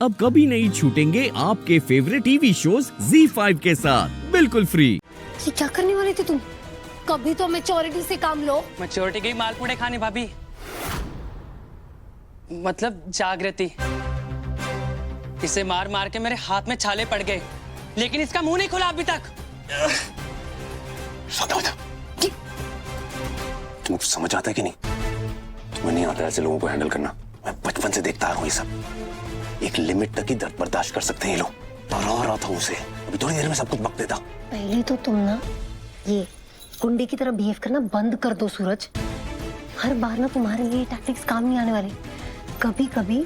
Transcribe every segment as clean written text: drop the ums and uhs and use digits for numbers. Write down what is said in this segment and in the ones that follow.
अब कभी नहीं छूटेंगे आपके फेवरेट टीवी शोज ZEE5 के साथ बिल्कुल फ्री। ये क्या करने वाले थे तुम? कभी तो मैच्योरिटी से काम लो। मैच्योरिटी गई मालपुड़े खाने भाभी, मतलब जागृति। इसे मार मार के मेरे हाथ में छाले पड़ गए, लेकिन इसका मुंह नहीं खुला अभी तक। तुमको समझ आता है कि नहीं? तुम्हें नहीं आता ऐसे लोगों को हैंडल करना। मैं बचपन से देखता आ रहा हूँ ये सब। एक लिमिट तक ही दर्द बर्दाश्त कर सकते हैं ये लोग। डरा रहा था उसे, अभी थोड़ी देर में सब कुछ बक देता। पहले तो तुम ना ये गुंडे की तरह बिहेव करना बंद कर दो सूरज। हर बार ना तुम्हारे लिए टैक्टिक्स काम नहीं आने वाले। कभी कभी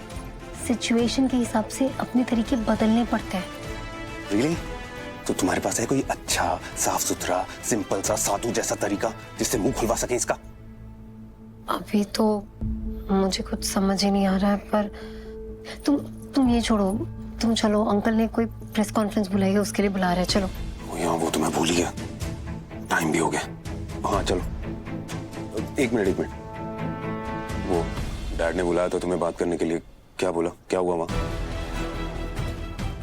सिचुएशन के हिसाब से अपने तरीके बदलने पड़ते हैं। Really? तो तुम्हारे पास है कोई अच्छा साफ सुथरा सिंपल सा साधु जैसा तरीका जिससे मुंह खुलवा सके इसका? अभी तो मुझे कुछ समझ ही नहीं आ रहा है, पर तुम ये छोड़ो। तुम चलो, अंकल ने कोई प्रेस कॉन्फ्रेंस बुलाई है, उसके लिए बुला रहे हैं। चलो। वो तो मैं भूल ही गया, टाइम भी हो गया। हाँ चलो, एक मिनट। वो डैड ने बुलाया था तुम्हें बात करने के लिए। क्या बोला, क्या हुआ वहाँ?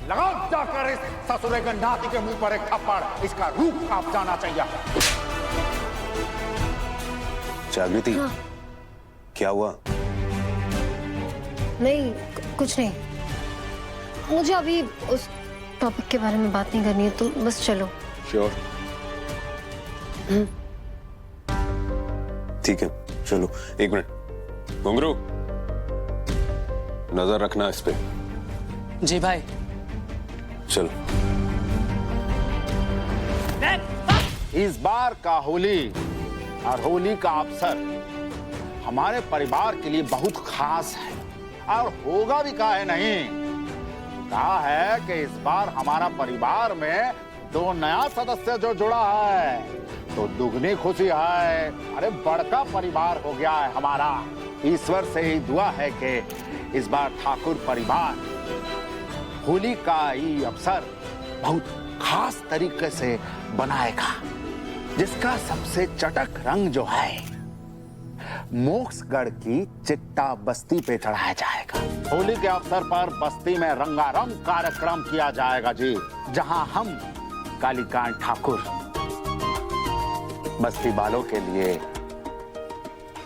लगाओ जाकर इस ससुरे गंडाती के मुंह पर एक थप्पड़। इसका रूप कांप जाना चाहिए। जागृति, हाँ। क्या हुआ? नहीं, कुछ नहीं। मुझे अभी उस टॉपिक के बारे में बात नहीं करनी है, तुम बस चलो। श्योर? ठीक है, चलो। एक मिनट घुंघरू, नजर रखना इस पे। जी भाई। चलो। इस बार का होली और होली का अवसर हमारे परिवार के लिए बहुत खास है, और होगा भी काहे नहीं। कहा है कि इस बार हमारा परिवार में 2 नया सदस्य जो जुड़ा है, तो दुगनी खुशी है। अरे बड़का परिवार हो गया है हमारा। ईश्वर से ही दुआ है कि इस बार ठाकुर परिवार होली का ये अवसर बहुत खास तरीके से बनाएगा, जिसका सबसे चटक रंग जो है मोक्षगढ़ की चिट्टा बस्ती पे चढ़ाया जाएगा। होली के अवसर पर बस्ती में रंगारंग कार्यक्रम किया जाएगा जी, जहां हम कालीकांत ठाकुर बस्ती वालों के लिए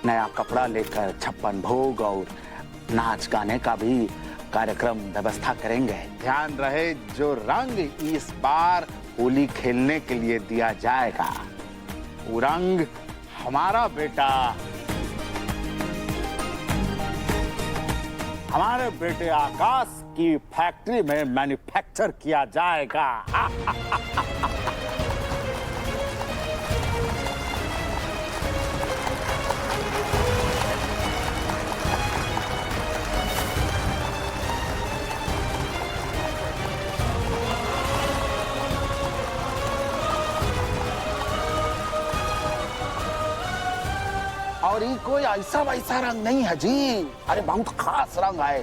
नया कपड़ा लेकर 56 भोग और नाच गाने का भी कार्यक्रम व्यवस्था करेंगे। ध्यान रहे, जो रंग इस बार होली खेलने के लिए दिया जाएगा, वो रंग हमारा बेटा, हमारे बेटे आकाश की फैक्ट्री में मैन्युफैक्चर किया जाएगा। और ये कोई ऐसा वैसा रंग नहीं है जी। अरे बहुत खास रंग है।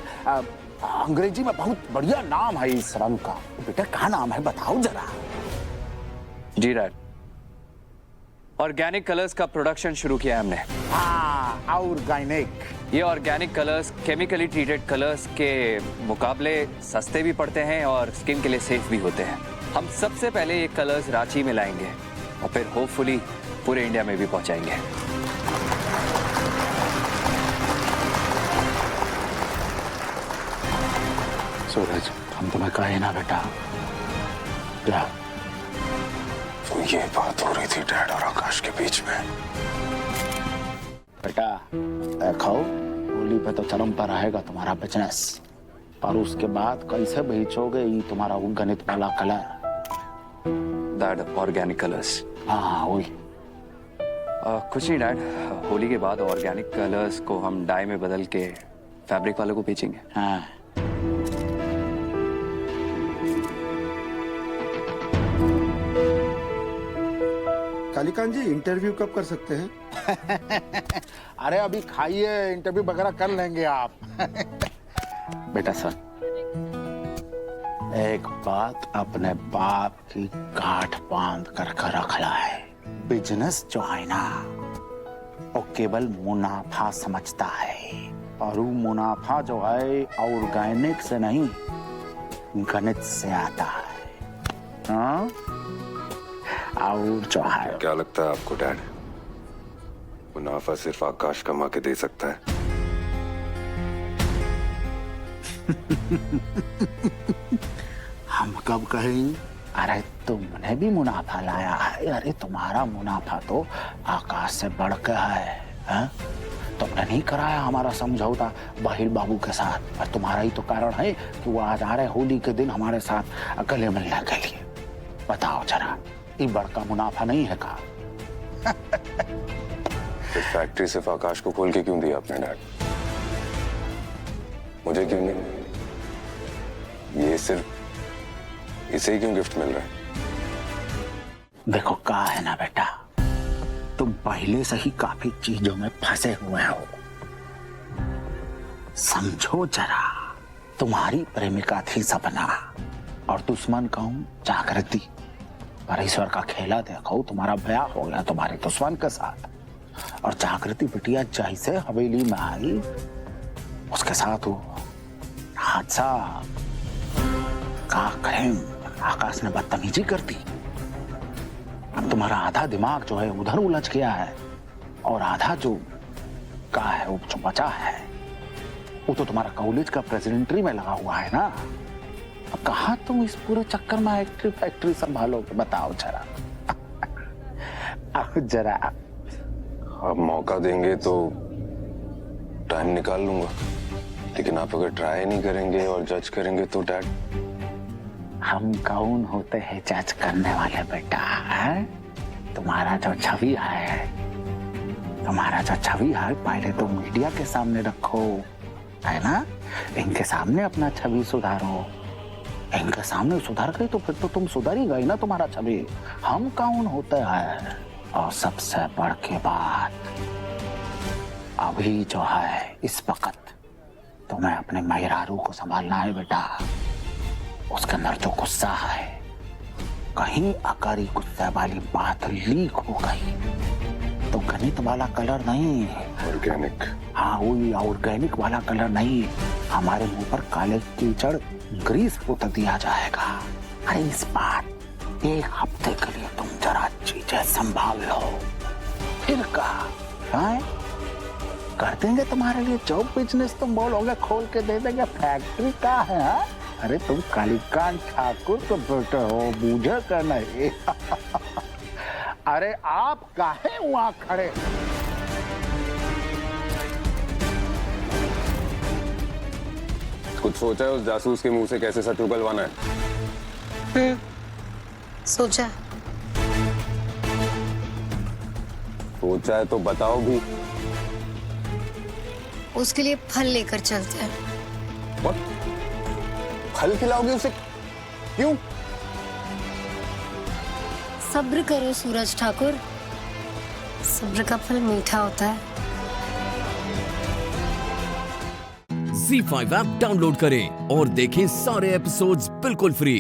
अंग्रेजी में बहुत बढ़िया नाम है इस रंग का। बेटा क्या नाम है बताओ जरा। जी डैड, ऑर्गेनिक कलर्स का प्रोडक्शन शुरू किया है हमने। हाँ, ऑर्गेनिक। ये organic colours chemically treated colours के मुकाबले सस्ते भी पड़ते हैं और स्किन के लिए सेफ भी होते हैं। हम सबसे पहले ये कलर्स रांची में लाएंगे और फिर होपफुली पूरे इंडिया में भी पहुंचाएंगे। सूरज, हम तुम्हें कहे ना बेटा। क्या तो ये बात हो रही थी डैड और आकाश के बीच में? बेटा देखो, होली पे तो चरम पर रहेगा तुम्हारा बिजनेस, पर उसके बाद कैसे बेचोगे ये तुम्हारा वो गणित वाला कलर? Dad, organic colours? हाँ वही। कुछ नहीं डैड, होली के बाद ऑर्गेनिक कलर्स को हम डाई में बदल के फैब्रिक वालों को बेचेंगे। हाँ। कालीकांत जी, इंटरव्यू कब कर सकते हैं? अरे अभी खाइए, इंटरव्यू वगैरह कर लेंगे आप। बेटा सर, एक बात अपने बाप की गांठ बांध कर रखना है। बिजनेस जो है ना, वो केवल मुनाफा समझता है और वो मुनाफा जो है ऑर्गेनिक से नहीं गणित से आता है। हाँ? और जो है क्या लगता है आपको डैड, मुनाफा सिर्फ आकाश कमा के दे सकता है? हम कब कहें? अरे तुमने भी मुनाफा लाया है। अरे तुम्हारा मुनाफा तो आकाश से बढ़ के है, हाँ? तुमने नहीं कराया हमारा समझौता बाहिर बाबू के साथ, और तुम्हारा ही तो कारण है कि वो आज आ रहे होली के दिन हमारे साथ गले मिलने के लिए। बताओ जरा, ये बड़का मुनाफा नहीं है का? फिर फैक्ट्री सिर्फ आकाश को खोल के क्यों दिया आपने डैड? मुझे क्यों नहीं? ये सिर्फ इसे ही क्यों गिफ्ट मिल रहा है? देखो कहा है ना बेटा, तुम पहले से ही काफी चीजों में फंसे हुए हो। समझो जरा, तुम्हारी प्रेमिका थी सपना और दुश्मन कहूं जागृति। पर ईश्वर का खेला देखो, तुम्हारा ब्याह हो गया तुम्हारे दुश्मन के साथ, और जागृति बिटिया जैसे हवेली में आई उसके साथ वो हादसा। क्या कहें, आकाश ने बदतमीजी कर दी। अब तुम्हारा आधा दिमाग जो है उधर उलझ गया है, और आधा जो का है वो जो बचा है वो तो तुम्हारा कॉलेज का प्रेसिडेंट्री में लगा हुआ है ना। अब कहाँ तुम इस पूरे चक्कर में एक्ट्री फैक्ट्री संभालोगे, बताओ जरा। अब जरा आप मौका देंगे तो टाइम निकाल लूंगा, लेकिन आप अगर ट्राई नहीं करेंगे और जज करेंगे तो डैड। हम कौन होते हैं जज करने वाले बेटा, है? तुम्हारा जो छवि है, पहले तो मीडिया के सामने रखो, है ना? इनके सामने अपना छवि सुधारो। इनके सामने सुधार गई तो फिर तो तुम सुधर ही गई ना तुम्हारा छवि। हम कौन होते हैं? और सबसे बढ़ के बात, अभी जो है इस वक्त तुम्हें अपने मेहरारू को संभालना है बेटा। उसके अंदर जो गुस्सा है, कहीं अकारी गुस्से वाली बात लीक हो गई तो गणित वाला कलर नहीं, ऑर्गेनिक, हाँ वही ऑर्गेनिक वाला कलर नहीं, हमारे मुंह पर काले कीचड़ ग्रीस पोत दिया जाएगा। अरे इस बात एक हफ्ते के लिए तुम जरा चीजें संभाल लो, फिर कहा कर देंगे तुम्हारे लिए जो बिजनेस तुम बोलोगे खोल के दे देंगे। फैक्ट्री का है, हा? अरे तुम कालीकांत ठाकुर तो बेटे हो, मुझे क्या नहीं। अरे आप काहे वहां खड़े? कुछ सोचा है उस जासूस के मुंह से कैसे सच उगलवाना है? सोचा सोचा है तो बताओ भी। उसके लिए फल लेकर चलते हैं। What? फल खिलाओगे उसे? क्यों? सब्र करो सूरज ठाकुर, सब्र का फल मीठा होता है। Z5 ऐप डाउनलोड करें और देखें सारे एपिसोड्स बिल्कुल फ्री।